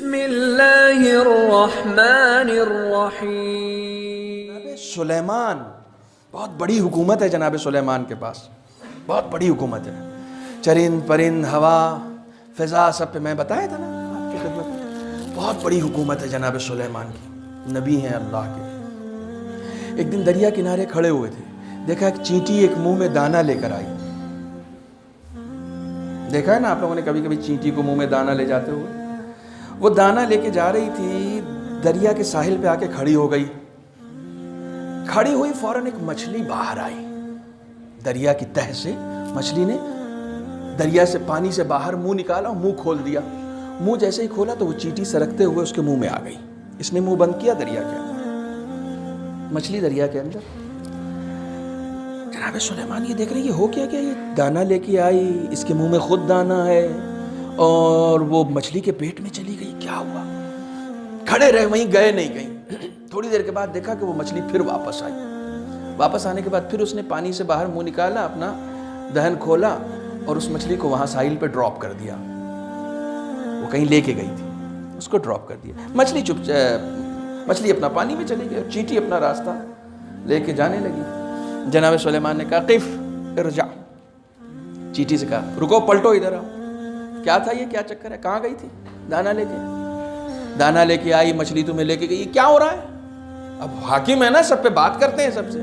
بسم اللہ الرحمن الرحیم۔ جناب سلیمان، بہت بڑی حکومت ہے جناب سلیمان کے پاس، بہت بڑی حکومت ہے، چرند پرند ہوا فضا سب پہ میں بتایا تھا نا آپ کی خدمت میں، بہت بڑی حکومت ہے جناب سلیمان کی، نبی ہیں اللہ کے۔ ایک دن دریا کنارے کھڑے ہوئے تھے، دیکھا ایک چینٹی ایک منہ میں دانہ لے کر آئی۔ دیکھا ہے نا آپ لوگوں نے کبھی کبھی چینٹی کو منہ میں دانہ لے جاتے ہوئے؟ وہ دانہ لے کے جا رہی تھی، دریا کے ساحل پہ آ کے کھڑی ہو گئی۔ کھڑی ہوئی فوراً ایک مچھلی باہر آئی، دریا کی تہ سے مچھلی نے دریا سے پانی سے باہر منہ نکالا اور منہ کھول دیا۔ منہ جیسے ہی کھولا تو وہ چینٹی سرکتے ہوئے اس کے منہ میں آ گئی۔ اس نے منہ بند کیا دریا کے اندر، مچھلی دریا کے اندر۔ جناب سلیمان یہ دیکھ رہے یہ ہو کیا یہ دانہ لے کے آئی، اس کے منہ میں خود دانہ ہے اور وہ مچھلی کے پیٹ میں چلی گئی، کیا ہوا؟ کھڑے رہے وہیں، گئے نہیں کہیں۔ تھوڑی دیر کے بعد دیکھا کہ وہ مچھلی پھر واپس آئی۔ واپس آنے کے بعد پھر اس نے پانی سے باہر منہ نکالا، اپنا دہن کھولا اور اس مچھلی کو وہاں ساحل پہ ڈراپ کر دیا۔ وہ کہیں لے کے گئی تھی، اس کو ڈراپ کر دیا۔ مچھلی اپنا پانی میں چلی گئی اور چینٹی اپنا راستہ لے کے جانے لگی۔ جناب سلیمان نے کہا قف ارجع، چینٹی سے کہا رکو، پلٹو، ادھر آؤ، کیا تھا یہ، کیا چکر ہے، کہاں گئی تھی؟ دانہ لے کے، دانہ لے کے آئی، مچھلی تمہیں لے کے گئی، کیا ہو رہا ہے؟ اب حاکم ہے نا، سب پہ بات کرتے ہیں سب سے۔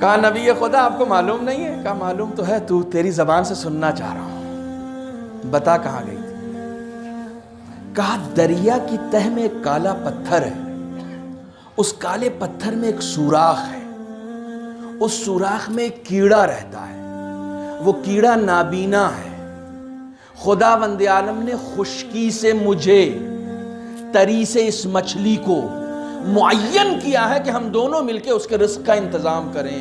کہا نبی خدا آپ کو معلوم نہیں ہے؟ کہا معلوم تو ہے، تیری زبان سے سننا چاہ رہا ہوں، بتا کہاں گئی تھی؟ کہا دریا کی تہ میں ایک کالا پتھر ہے، اس کالے پتھر میں ایک سوراخ ہے، اس سوراخ میں ایک کیڑا رہتا ہے، وہ کیڑا نابینا ہے۔ خداوند عالم نے خشکی سے مجھے، تری سے اس مچھلی کو معین کیا ہے کہ ہم دونوں مل کے اس کے رزق کا انتظام کریں۔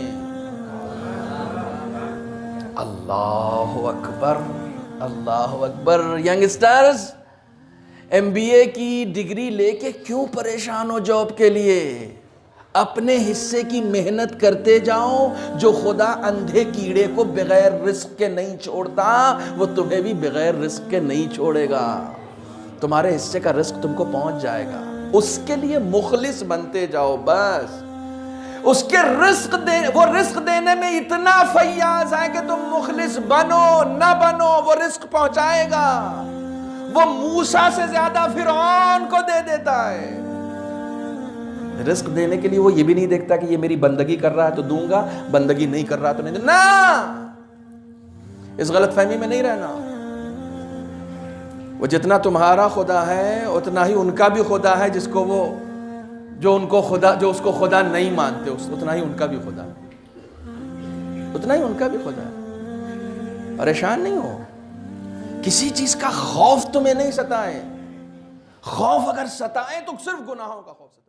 اللہ اکبر، اللہ اکبر۔ ینگسٹرز، MBA کی ڈگری لے کے کیوں پریشان ہو جاب کے لیے؟ اپنے حصے کی محنت کرتے جاؤ، جو خدا اندھے کیڑے کو بغیر رزق کے نہیں چھوڑتا، وہ تمہیں بھی بغیر رزق کے نہیں چھوڑے گا۔ تمہارے حصے کا رزق تم کو پہنچ جائے گا، اس کے لیے مخلص بنتے جاؤ بس۔ اس کے وہ رزق دینے میں اتنا فیاض ہے کہ تم مخلص بنو نہ بنو، وہ رزق پہنچائے گا۔ وہ موسیٰ سے زیادہ فرعون کو دے دیتا ہے۔ رزق دینے کے لیے وہ یہ بھی نہیں دیکھتا کہ یہ میری بندگی کر رہا ہے تو دوں گا، بندگی نہیں کر رہا تو نہیں دوں گا۔ اس غلط فہمی میں نہیں رہنا۔ وہ جتنا تمہارا خدا ہے اتنا ہی ان کا بھی خدا ہے، جو اس کو خدا نہیں مانتے، اتنا ہی ان کا بھی خدا ہے، اتنا ہی ان کا بھی خدا ہے۔ پریشان نہیں ہو، کسی چیز کا خوف تمہیں نہیں ستائے، خوف اگر ستائے تو صرف گناہوں کا خوف ستائے۔